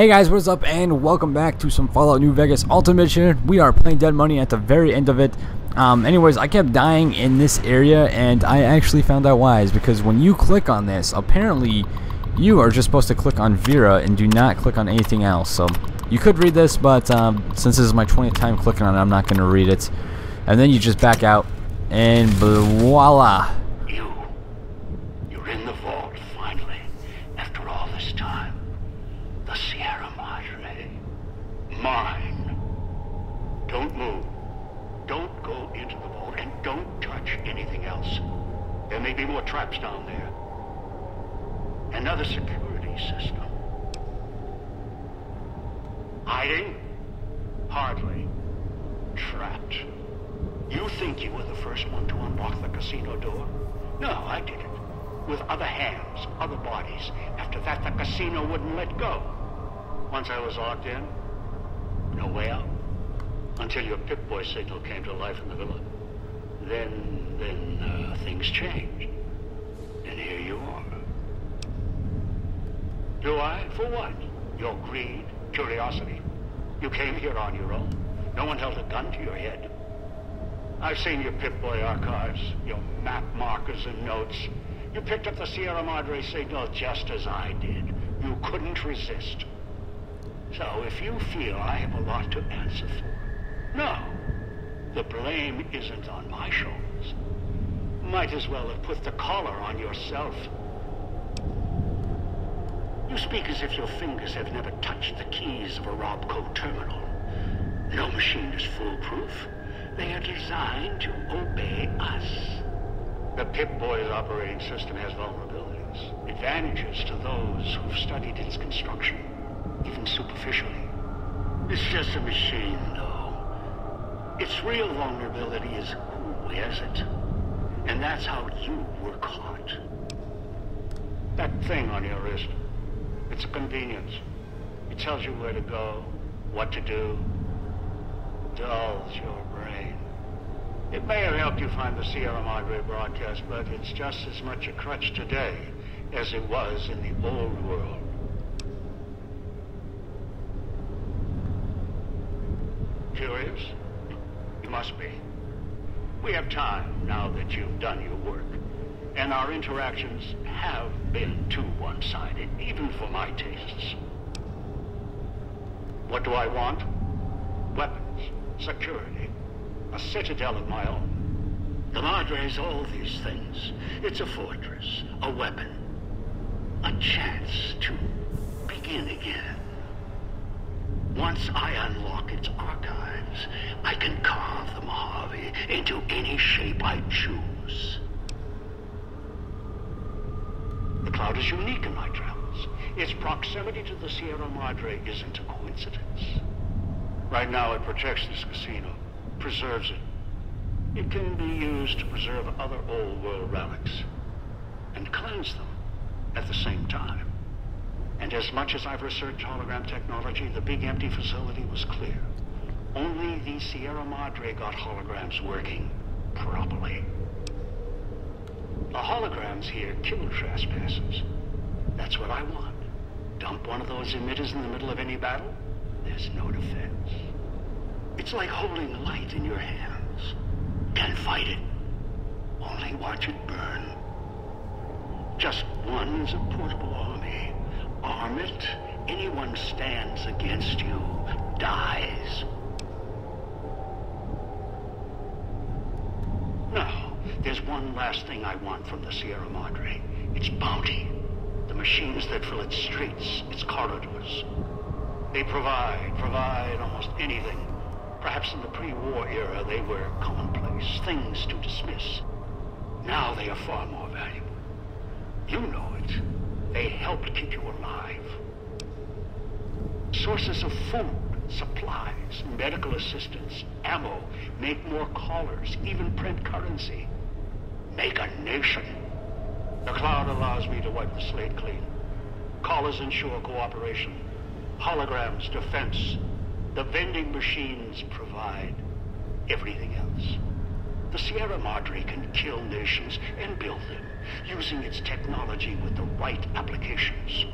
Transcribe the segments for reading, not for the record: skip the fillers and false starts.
Hey guys, what is up, and welcome back to some Fallout New Vegas Ultimate Edition. We are playing Dead Money at the very end of it. Anyways, I kept dying in this area, and I actually found out why. Is because when you click on this, apparently you are just supposed to click on Vera and do not click on anything else. So you could read this, but since this is my 20th time clicking on it, I'm not going to read it. And then you just back out, and voila. You're in the vault, finally, after all this time. The Sierra Madre. Mine. Don't move. Don't go into the vault, and don't touch anything else. There may be more traps down there. Another security system. Hiding? Hardly. Trapped. You think you were the first one to unlock the casino door? No, I did it. With other hands, other bodies. After that, the casino wouldn't let go. Once I was locked in, no way out. Until your Pip-Boy signal came to life in the villa. Then things changed. And here you are. Do I? For what? Your greed, curiosity. You came here on your own. No one held a gun to your head. I've seen your Pip-Boy archives, your map markers and notes. You picked up the Sierra Madre signal just as I did. You couldn't resist. So if you feel I have a lot to answer for, no. The blame isn't on my shoulders. Might as well have put the collar on yourself. You speak as if your fingers have never touched the keys of a Robco terminal. No machine is foolproof. They are designed to obey us. The Pip-Boy's operating system has vulnerabilities, advantages to those who've studied its construction, even superficially. It's just a machine, though. Its real vulnerability is who wears it. And that's how you were caught. That thing on your wrist, it's a convenience. It tells you where to go, what to do. Dulls your brain. It may have helped you find the Sierra Madre broadcast, but it's just as much a crutch today as it was in the old world. Curious? You must be. We have time now that you've done your work. And our interactions have been too one-sided, even for my tastes. What do I want? Weapons, security, a citadel of my own. The Madre's all these things. It's a fortress, a weapon, a chance to begin again. Once I unlock its archives, I can carve the Mojave into any shape I choose. The cloud is unique in my travels. Its proximity to the Sierra Madre isn't a coincidence. Right now it protects this casino, preserves it. It can be used to preserve other old world relics, and cleanse them at the same time. And as much as I've researched hologram technology, the big empty facility was clear. Only the Sierra Madre got holograms working properly. The holograms here kill trespassers. That's what I want. Dump one of those emitters in the middle of any battle, there's no defense. It's like holding a light in your hands. Can't fight it. Only watch it burn. Just one's a portable army. Arm it, anyone stands against you dies. Now, there's one last thing I want from the Sierra Madre. Its bounty. The machines that fill its streets, its corridors. They provide almost anything. Perhaps in the pre-war era, they were commonplace, things to dismiss. Now they are far more valuable. You know it. They helped keep you alive. Sources of food, supplies, medical assistance, ammo, make more callers, even print currency. Make a nation. The cloud allows me to wipe the slate clean. Callers ensure cooperation. Holograms, defense. The vending machines provide everything else. The Sierra Madre can kill nations and build them, using its technology with the right applications.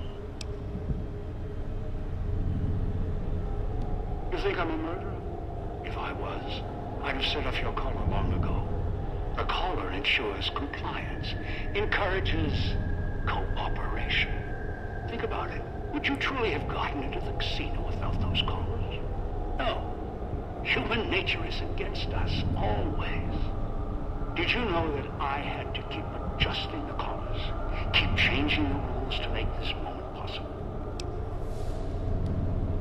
You think I'm a murderer? If I was, I'd have set off your collar long ago. A collar ensures compliance, encourages cooperation. Think about it. Would you truly have gotten into the casino without those collars? No. Human nature is against us, always. Did you know that I had to keep adjusting the collars, keep changing the rules to make this moment possible?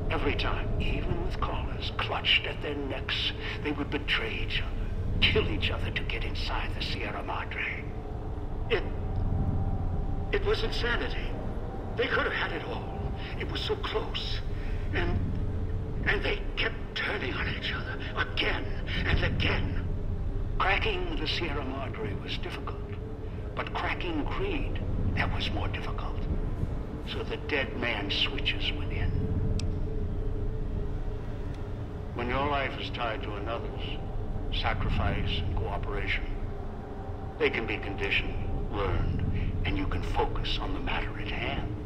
Every time, even with collars clutched at their necks, they would betray each other, kill each other to get inside the Sierra Madre. It was insanity. They could have had it all. It was so close. And they kept turning on each other again and again. Cracking the Sierra Madre was difficult, but cracking greed, that was more difficult. So the dead man switches within. When your life is tied to another's, sacrifice and cooperation, they can be conditioned, learned, and you can focus on the matter at hand.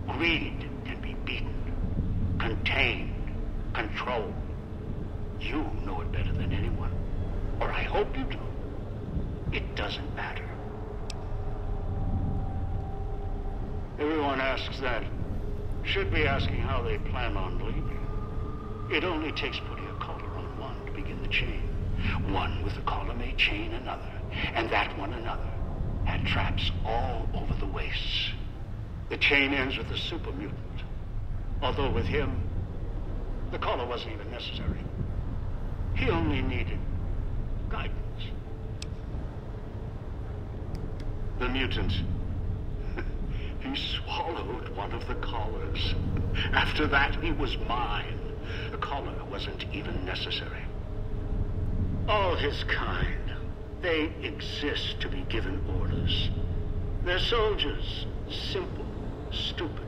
Greed can be beaten, contained, controlled. You know it better than anyone. Or I hope you do. It doesn't matter. Everyone asks that. Should be asking how they plan on leaving. It only takes putting a collar on one to begin the chain. One with a collar may chain another, and that one another, and traps all over the wastes. The chain ends with the super mutant. Although with him, the collar wasn't even necessary. He only needed guidance. The mutant, he swallowed one of the collars. After that, he was mine. The collar wasn't even necessary. All his kind, they exist to be given orders. They're soldiers, simple, stupid.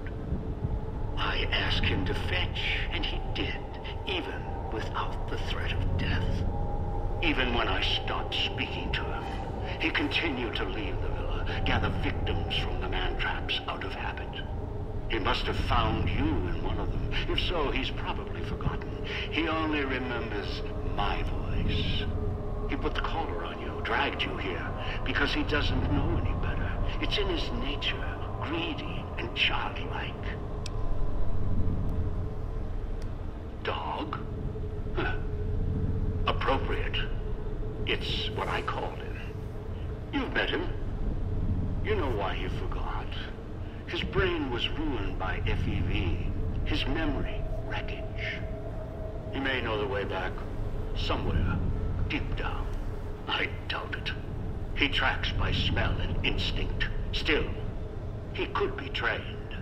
I asked him to fetch, and he did, even without the threat of death. Even when I stopped speaking to him, he continued to leave the villa, gather victims from the man-traps out of habit. He must have found you in one of them. If so, he's probably forgotten. He only remembers my voice. He put the collar on you, dragged you here, because he doesn't know any better. It's in his nature, greedy and childlike. Dog? Huh. Appropriate. It's what I called him. You've met him. You know why he forgot. His brain was ruined by FEV. His memory, wreckage. He may know the way back. Somewhere, deep down. I doubt it. He tracks by smell and instinct. Still, he could be trained.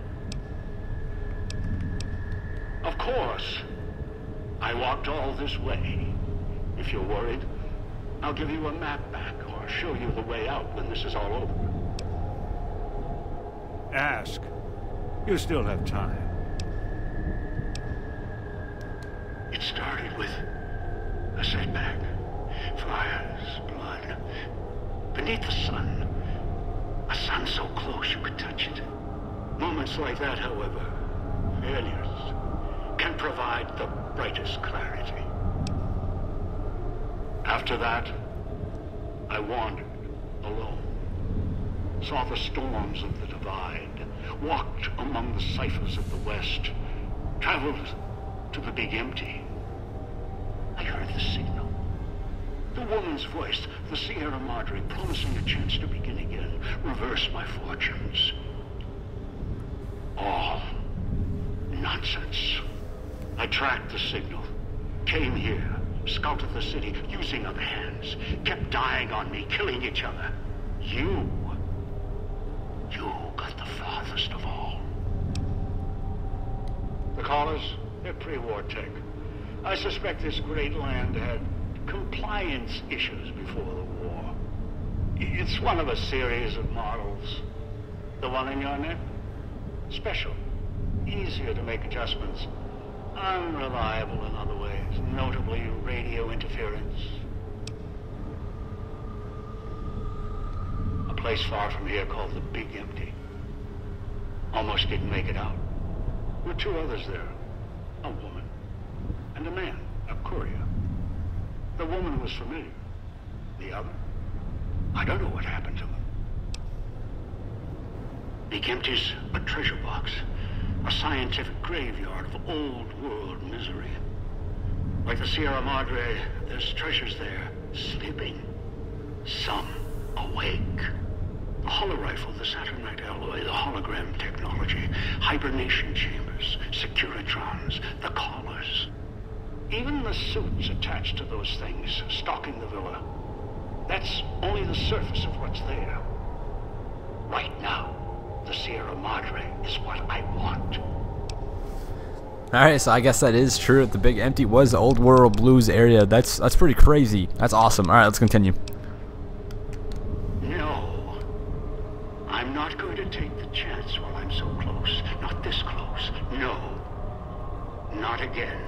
Of course. I walked all this way. If you're worried, I'll give you a map back or show you the way out when this is all over. Ask. You still have time. It started with a setback. Fires, blood. Beneath the sun. A sun so close you could touch it. Moments like that, however, failures, can provide the brightest clarity. After that, I wandered alone. Saw the storms of the divide, walked among the ciphers of the West, traveled to the big empty. I heard the signal. The woman's voice, the Sierra Madre, promising a chance to begin again, reverse my fortunes. All nonsense. I tracked the signal, came here, scouted the city, using other hands, kept dying on me, killing each other. You got the farthest of all. The collars, they're pre-war tech. I suspect this great land had compliance issues before the war. It's one of a series of models. The one in your neck? Special. Easier to make adjustments. Unreliable in other ways, notably radio interference. A place far from here called the Big Empty. Almost didn't make it out. There were two others there. A woman. and a man, a courier. The woman was familiar. The other? I don't know what happened to him. He empties a treasure box, a scientific graveyard of old-world misery. Like the Sierra Madre, there's treasures there, sleeping. Some awake. The holorifle, the Saturnite alloy, the hologram technology, hibernation chambers, securitrons, the collars. Even the suits attached to those things, stalking the villa. That's only the surface of what's there. Right now, the Sierra Madre is what I want. Alright, so I guess that is true. The Big Empty was the Old World Blues area. That's pretty crazy. That's awesome. Alright, let's continue. No. I'm not going to take the chance while I'm so close. Not this close. No. Not again.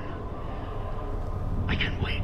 I can wait.